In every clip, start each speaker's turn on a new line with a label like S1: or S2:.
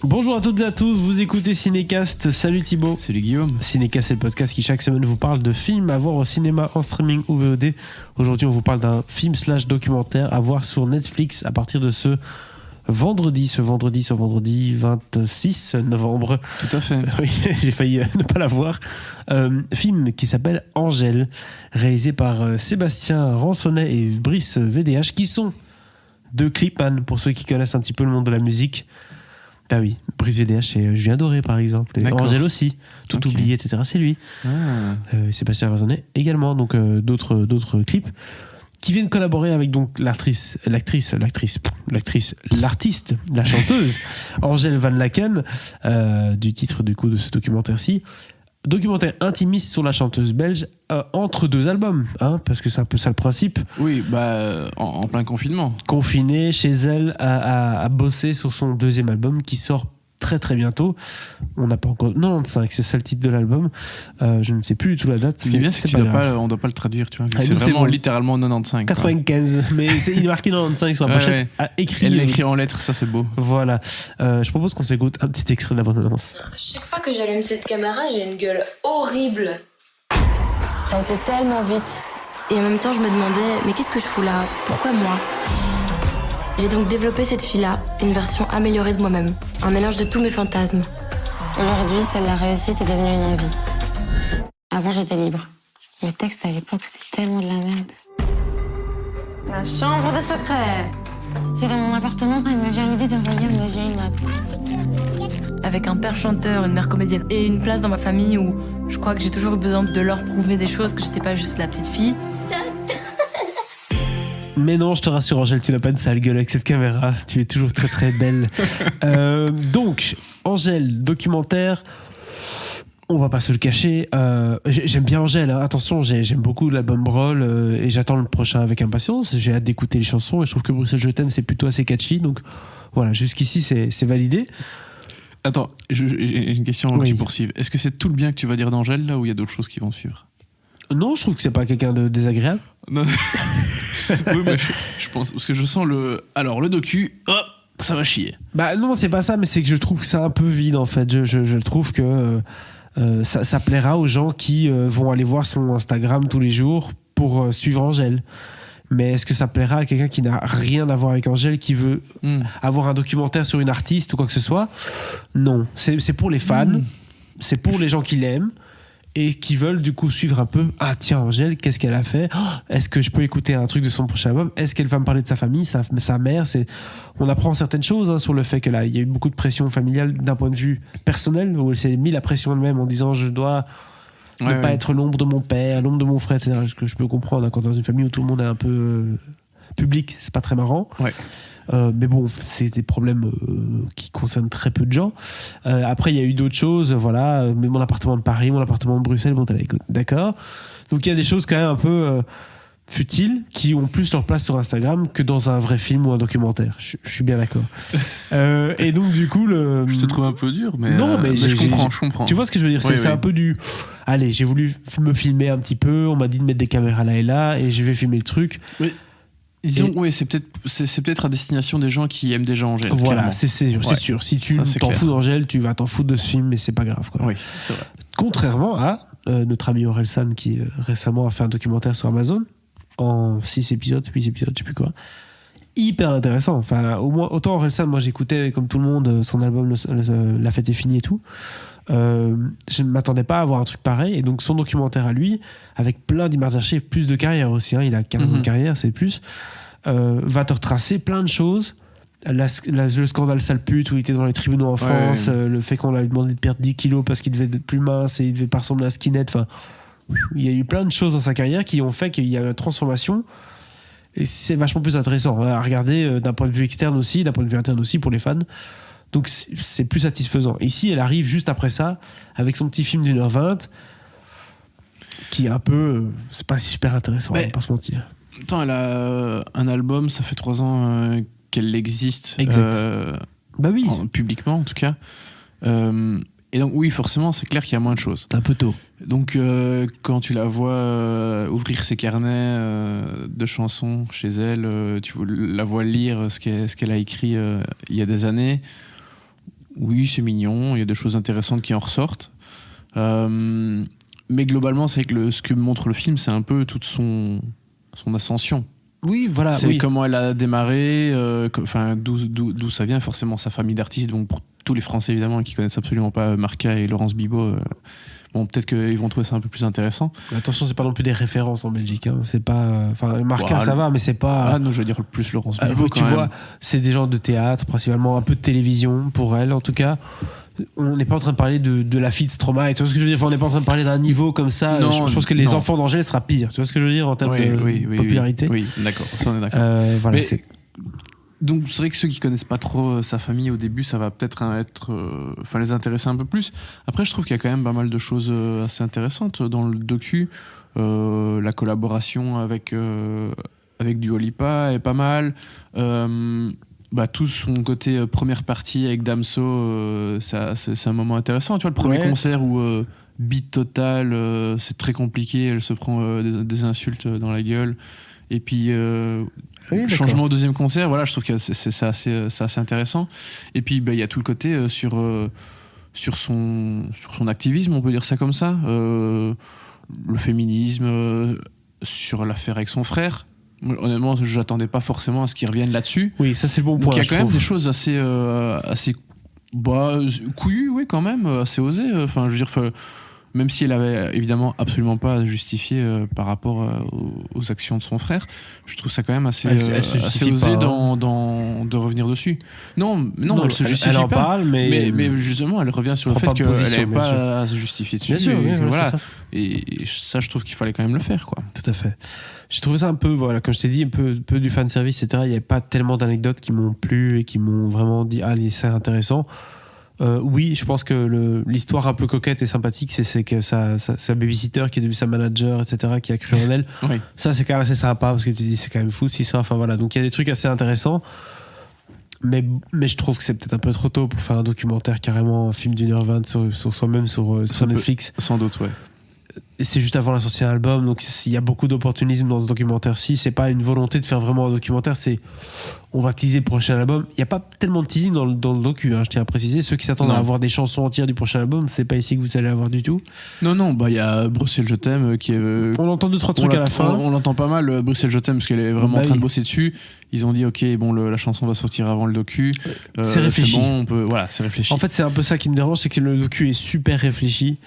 S1: Bonjour à toutes et à tous, vous écoutez Cinécast. Salut Thibaut.
S2: Salut Guillaume.
S1: Cinécast, c'est le podcast qui chaque semaine vous parle de films à voir au cinéma, en streaming ou VOD. Aujourd'hui, on vous parle d'un film / documentaire à voir sur Netflix à partir de ce vendredi 26 novembre.
S2: Tout à fait.
S1: Oui, j'ai failli ne pas la voir. Film qui s'appelle Angèle, réalisé par Sébastien Ransonnet et Brice VDH, qui sont deux clipman, pour ceux qui connaissent un petit peu le monde de la musique. Bah oui, Brice VDH et Julien Doré par exemple, et Angèle aussi, Tout oublié, etc. C'est lui. Sébastien Ransonnet également, donc d'autres clips qui viennent collaborer avec donc l'artiste, la chanteuse Angèle Van Laken, du titre du coup de ce documentaire-ci. Documentaire intimiste sur la chanteuse belge entre deux albums, hein, parce que c'est un peu ça le principe.
S2: Oui, en plein confinement.
S1: Confinée chez elle à bosser sur son deuxième album qui sort très très bientôt. On n'a pas encore 95, c'est ça le titre de l'album. Je ne sais plus du tout la date.
S2: Ce qui est bien, c'est qu'on ne doit pas le traduire, tu vois. C'est vraiment littéralement 95.
S1: 95, mais il est marqué 95 sur la pochette.
S2: Ouais. Elle l'écrit en lettres, ça c'est beau.
S1: Voilà. Je propose qu'on s'écoute un petit extrait de la bande-annonce.
S3: Chaque fois que j'allume cette caméra, j'ai une gueule horrible.
S4: Ça a été tellement vite.
S3: Et en même temps, je me demandais, mais qu'est-ce que je fous là? Pourquoi moi? J'ai donc développé cette fille-là, une version améliorée de moi-même. Un mélange de tous mes fantasmes.
S4: Aujourd'hui, seule la réussite est devenue une envie. Avant, j'étais libre. Le texte à l'époque, c'était tellement de la merde.
S3: La chambre des secrets.
S4: C'est dans mon appartement quand il me vient l'idée de relire une vieille note.
S3: Avec un père chanteur, une mère comédienne et une place dans ma famille où je crois que j'ai toujours eu besoin de leur prouver des choses, que j'étais pas juste la petite fille.
S1: Mais non, je te rassure, Angèle, tu n'as pas de sale gueule avec cette caméra. Tu es toujours très très belle. Donc, Angèle, documentaire. On va pas se le cacher. J'aime bien Angèle. Hein. Attention, j'aime beaucoup l'album Brawl et j'attends le prochain avec impatience. J'ai hâte d'écouter les chansons et je trouve que Bruxelles je t'aime, c'est plutôt assez catchy. Donc voilà, jusqu'ici c'est validé.
S2: Attends, j'ai une question avant que tu poursuives. Est-ce que c'est tout le bien que tu vas dire d'Angèle là ou il y a d'autres choses qui vont suivre?
S1: Non, je trouve que c'est pas quelqu'un de désagréable.
S2: Non. Oui, mais je pense parce que je sens le docu. Oh, ça va chier.
S1: Bah non, c'est pas ça, mais c'est que je trouve que c'est un peu vide en fait. Je trouve que ça plaira aux gens qui vont aller voir son Instagram tous les jours pour suivre Angèle. Mais est-ce que ça plaira à quelqu'un qui n'a rien à voir avec Angèle, qui veut avoir un documentaire sur une artiste ou quoi que ce soit? Non, c'est pour les fans, c'est pour les gens qui l'aiment et qui veulent du coup suivre un peu. Ah tiens, Angèle, qu'est-ce qu'elle a fait? Est-ce que je peux écouter un truc de son prochain album? Est-ce qu'elle va me parler de sa famille, sa mère? On apprend certaines choses sur le fait que là, il y a eu beaucoup de pression familiale d'un point de vue personnel, où elle s'est mis la pression elle-même en disant je dois ne pas être l'ombre de mon père, l'ombre de mon frère, etc. Ce que je peux comprendre hein, quand dans une famille où tout le monde est un peu public, c'est pas très marrant. Ouais. Mais bon, c'est des problèmes qui concernent très peu de gens. Après, il y a eu d'autres choses, voilà. Mais mon appartement de Paris, mon appartement de Bruxelles, bon, d'accord. Donc il y a des choses quand même un peu futiles qui ont plus leur place sur Instagram que dans un vrai film ou un documentaire. Je suis bien d'accord. Et donc du coup,
S2: je te trouve un peu dur, mais
S1: non, mais
S2: je comprends.
S1: Tu vois ce que je veux dire? C'est un peu du. Allez, j'ai voulu me filmer un petit peu. On m'a dit de mettre des caméras là et là, et je vais filmer le truc.
S2: Oui. Disons, c'est peut-être à destination des gens qui aiment déjà Angèle.
S1: Voilà, c'est sûr. Si tu t'en fous d'Angèle, tu vas t'en foutre de ce film, mais c'est pas grave. Quoi.
S2: Oui, c'est vrai.
S1: Contrairement à notre ami Orelsan qui récemment a fait un documentaire sur Amazon en 8 épisodes, je sais plus quoi. Hyper intéressant. Enfin, au moins, autant Orelsan, moi j'écoutais comme tout le monde son album La fête est finie et tout. Je ne m'attendais pas à avoir un truc pareil, et donc son documentaire à lui, avec plein d'images d'archives, plus de carrière aussi, hein, il a 40 ans de carrière, c'est plus, va te retracer plein de choses. Le scandale sale pute où il était devant les tribunaux en France, le fait qu'on lui demandé de perdre 10 kilos parce qu'il devait être plus mince et il devait pas ressembler à un skinhead. Enfin, il y a eu plein de choses dans sa carrière qui ont fait qu'il y a eu une transformation, et c'est vachement plus intéressant à regarder d'un point de vue externe aussi, d'un point de vue interne aussi pour les fans. Donc c'est plus satisfaisant. Ici, elle arrive juste après ça avec son petit film d'1h20 qui est un peu c'est pas super intéressant, on va pas se mentir.
S2: Attends, elle a un album, ça fait 3 ans qu'elle existe.
S1: Exact. Bah oui.
S2: Publiquement en tout cas. Et donc oui, forcément, c'est clair qu'il y a moins de choses.
S1: Un peu tôt.
S2: Donc quand tu la vois ouvrir ses carnets de chansons chez elle, tu la vois lire ce qu'elle a écrit il y a des années. oui, c'est mignon, il y a des choses intéressantes qui en ressortent. Mais globalement, c'est vrai que ce que montre le film, c'est un peu toute son ascension.
S1: Oui, voilà.
S2: C'est comment elle a démarré, d'où ça vient, forcément sa famille d'artistes. Donc pour tous les Français évidemment qui connaissent absolument pas Marca et Laurence Bibot, peut-être qu'ils vont trouver ça un peu plus intéressant.
S1: Attention, c'est pas non plus des références en Belgique. Hein. C'est pas, Marca, ça va, mais c'est pas.
S2: Ah non, je veux dire plus Laurence Bibot.
S1: Oui, tu vois, c'est des gens de théâtre, principalement un peu de télévision pour elle, en tout cas. On n'est pas en train de parler de la fille de Stromae, tu vois ce que je veux dire, on n'est pas en train de parler d'un niveau comme ça.
S2: Non,
S1: je pense que les enfants d'Angèle sera pire, tu vois ce que je veux dire en termes de popularité.
S2: Oui, d'accord, ça on est d'accord.
S1: Voilà,
S2: donc c'est vrai que ceux qui connaissent pas trop sa famille au début, ça va peut-être les intéresser un peu plus. Après, je trouve qu'il y a quand même pas mal de choses assez intéressantes dans le docu. La collaboration avec Dua Lipa est pas mal. Tout son côté première partie avec Damso, c'est un moment intéressant. Tu vois, le premier concert où beat total, c'est très compliqué, elle se prend des insultes dans la gueule. Et puis changement au deuxième concert, voilà, je trouve que c'est assez intéressant. Et puis il y a tout le côté sur son activisme, on peut dire ça comme ça, le féminisme, sur l'affaire avec son frère. Honnêtement, je n'attendais pas forcément à ce qu'ils reviennent là-dessus.
S1: Oui, ça c'est le bon point.
S2: Donc il y a quand même des choses assez couillues, oui, quand même, assez osées. Enfin, je veux dire, même si elle avait évidemment absolument pas à justifier par rapport aux actions de son frère, je trouve ça quand même assez osé de revenir dessus. Non, elle se justifie
S1: elle en
S2: pas.
S1: Parle, mais
S2: justement, elle revient sur le fait qu'elle n'avait pas à se justifier dessus.
S1: Bien sûr,
S2: voilà. Et ça, je trouve qu'il fallait quand même le faire, quoi.
S1: Tout à fait. J'ai trouvé ça un peu, voilà, comme je t'ai dit, un peu du fan service, etc. Il n'y avait pas tellement d'anecdotes qui m'ont plu et qui m'ont vraiment dit c'est intéressant. Oui, je pense que l'histoire un peu coquette et sympathique, c'est que sa babysitter qui est devenue sa manager, etc., qui a cru en elle. Oui. Ça, c'est quand même assez sympa parce que tu dis c'est quand même fou cette histoire. Enfin voilà, donc il y a des trucs assez intéressants. Mais je trouve que c'est peut-être un peu trop tôt pour faire un documentaire, carrément un film d'1h20 sur soi-même sur Netflix.
S2: Sans doute, ouais.
S1: C'est juste avant la sortie d'un album, donc il y a beaucoup d'opportunisme dans ce documentaire-ci. C'est pas une volonté de faire vraiment un documentaire, c'est on va teaser le prochain album. Il n'y a pas tellement de teasing dans le docu, hein, je tiens à préciser. Ceux qui s'attendent à avoir des chansons entières du prochain album, c'est pas ici que vous allez avoir du tout.
S2: Non, il y a Bruxelles Je t'aime qui est.
S1: On entend 2-3 trucs à la fin.
S2: On l'entend pas mal, Bruxelles Je t'aime, parce qu'elle est vraiment en train de bosser dessus. Ils ont dit, ok, la chanson va sortir avant le docu.
S1: C'est réfléchi.
S2: C'est bon, voilà, c'est réfléchi.
S1: En fait, c'est un peu ça qui me dérange, c'est que le docu est super réfléchi.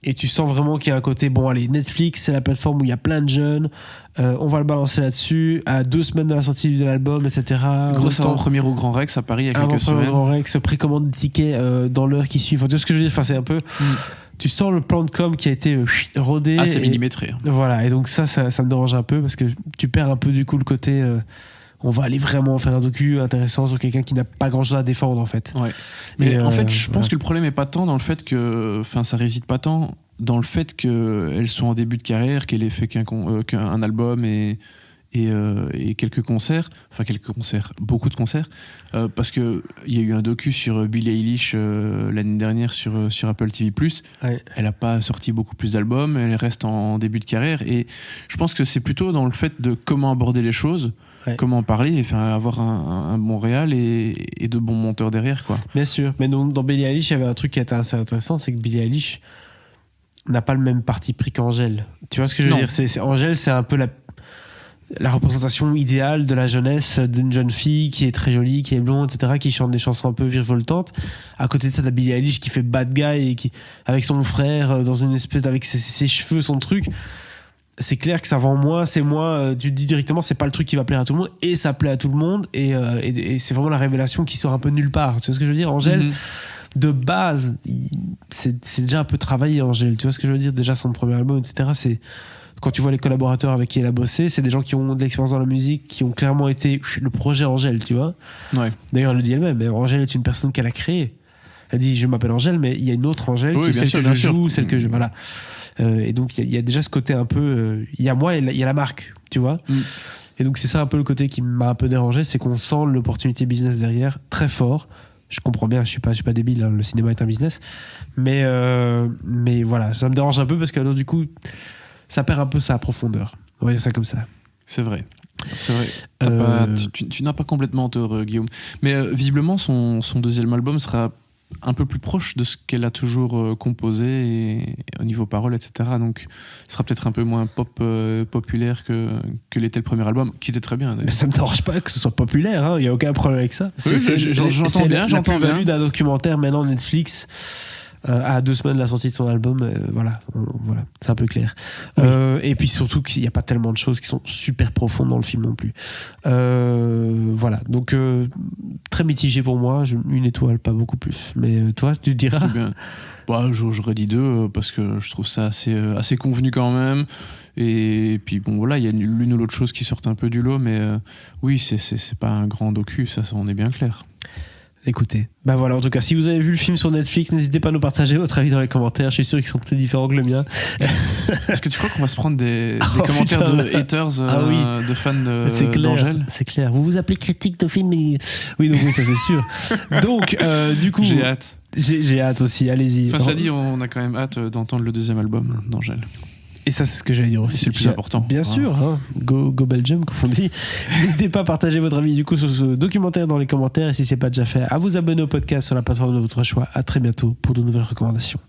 S1: Et tu sens vraiment qu'il y a un côté, Netflix, c'est la plateforme où il y a plein de jeunes, on va le balancer là-dessus, à 2 semaines de la sortie de l'album, etc.
S2: Grosse avant-première au Grand Rex à Paris il y a quelques semaines. Au Grand
S1: Rex, précommande des tickets dans l'heure qui suit. Enfin, tu vois ce que je veux dire, enfin, c'est un peu... Tu sens le plan de com qui a été rodé.
S2: Ah, c'est millimétré.
S1: Voilà, et donc ça me dérange un peu, parce que tu perds un peu du coup le côté... on va aller vraiment faire un docu intéressant sur quelqu'un qui n'a pas grand chose à défendre en fait. Ouais.
S2: Mais en fait, je pense que le problème est pas tant dans le fait que, ça réside pas tant dans le fait qu'elle soit en début de carrière, qu'elle ait fait qu'un album et quelques concerts, beaucoup de concerts, parce que il y a eu un docu sur Billie Eilish l'année dernière sur Apple TV+. Ouais. Elle a pas sorti beaucoup plus d'albums, elle reste en début de carrière, et je pense que c'est plutôt dans le fait de comment aborder les choses. Ouais. Comment en parler et avoir un bon réal et de bons monteurs derrière, quoi.
S1: Bien sûr, mais donc dans Billie Eilish, il y avait un truc qui était assez intéressant, c'est que Billie Eilish n'a pas le même parti pris qu'Angèle. Tu vois ce que je veux dire, Angèle, c'est un peu la représentation idéale de la jeunesse d'une jeune fille qui est très jolie, qui est blonde, etc., qui chante des chansons un peu virevoltantes. À côté de ça, la Billie Eilish qui fait bad guy et qui, avec son frère, dans une espèce avec ses cheveux, son truc. C'est clair que ça vend moins, c'est moins, tu te dis directement, c'est pas le truc qui va plaire à tout le monde, et ça plaît à tout le monde, et c'est vraiment la révélation qui sort un peu de nulle part. Tu vois ce que je veux dire, Angèle, de base, c'est déjà un peu travaillé, Angèle. Tu vois ce que je veux dire, déjà son premier album, etc. C'est quand tu vois les collaborateurs avec qui elle a bossé, c'est des gens qui ont de l'expérience dans la musique, qui ont clairement été le projet Angèle, tu vois. Ouais. D'ailleurs, elle le dit elle-même, mais Angèle est une personne qu'elle a créée. Elle dit, je m'appelle Angèle, mais il y a une autre Angèle qui est celle que je joue, celle que je... Voilà. Et donc il y a déjà ce côté un peu il y a moi et il y a la marque, tu vois. Et donc c'est ça un peu le côté qui m'a un peu dérangé, c'est qu'on sent l'opportunité business derrière très fort. Je comprends bien, je suis pas débile, hein, le cinéma est un business, mais voilà, ça me dérange un peu parce que alors, du coup ça perd un peu sa profondeur, on va dire ça comme ça.
S2: C'est vrai. Tu n'as pas complètement tort, Guillaume, mais visiblement son deuxième album sera un peu plus proche de ce qu'elle a toujours composé et au niveau paroles, etc. Donc, ce sera peut-être un peu moins populaire que l'était le premier album, qui était très bien d'ailleurs.
S1: Mais ça me dérange pas que ce soit populaire, il n'y a aucun problème avec ça.
S2: Oui, j'entends bien.
S1: La plus-value d'un documentaire maintenant Netflix à 2 semaines de la sortie de son album, voilà, c'est un peu clair.
S2: Oui.
S1: Et puis surtout qu'il n'y a pas tellement de choses qui sont super profondes dans le film non plus. Voilà, donc très mitigé pour moi, 1 étoile, pas beaucoup plus. Mais toi, tu te diras?
S2: Bien. Bah, j'aurais dit 2 parce que je trouve ça assez convenu quand même. Et puis bon, voilà, il y a l'une ou l'autre chose qui sortent un peu du lot, mais oui, c'est pas un grand docu, ça on est bien clair.
S1: Écoutez, bah voilà, en tout cas, si vous avez vu le film sur Netflix, n'hésitez pas à nous partager votre avis dans les commentaires. Je suis sûr qu'ils sont très différents que le mien.
S2: Est-ce que tu crois qu'on va se prendre des commentaires
S1: putain.
S2: de haters,
S1: Oui.
S2: De fans
S1: C'est clair,
S2: d'Angèle?
S1: c'est clair. Vous vous appelez critique de film, mais... Oui, donc oui, ça c'est sûr. Donc, du coup...
S2: J'ai hâte.
S1: J'ai hâte aussi, allez-y.
S2: Enfin, cela dit, on a quand même hâte d'entendre le 2e album d'Angèle.
S1: Et ça, c'est ce que j'allais dire aussi.
S2: C'est le plus important.
S1: Bien sûr, go Belgium, comme on dit. N'hésitez pas à partager votre avis du coup sur ce documentaire dans les commentaires. Et si ce n'est pas déjà fait, à vous abonner au podcast sur la plateforme de votre choix. À très bientôt pour de nouvelles recommandations.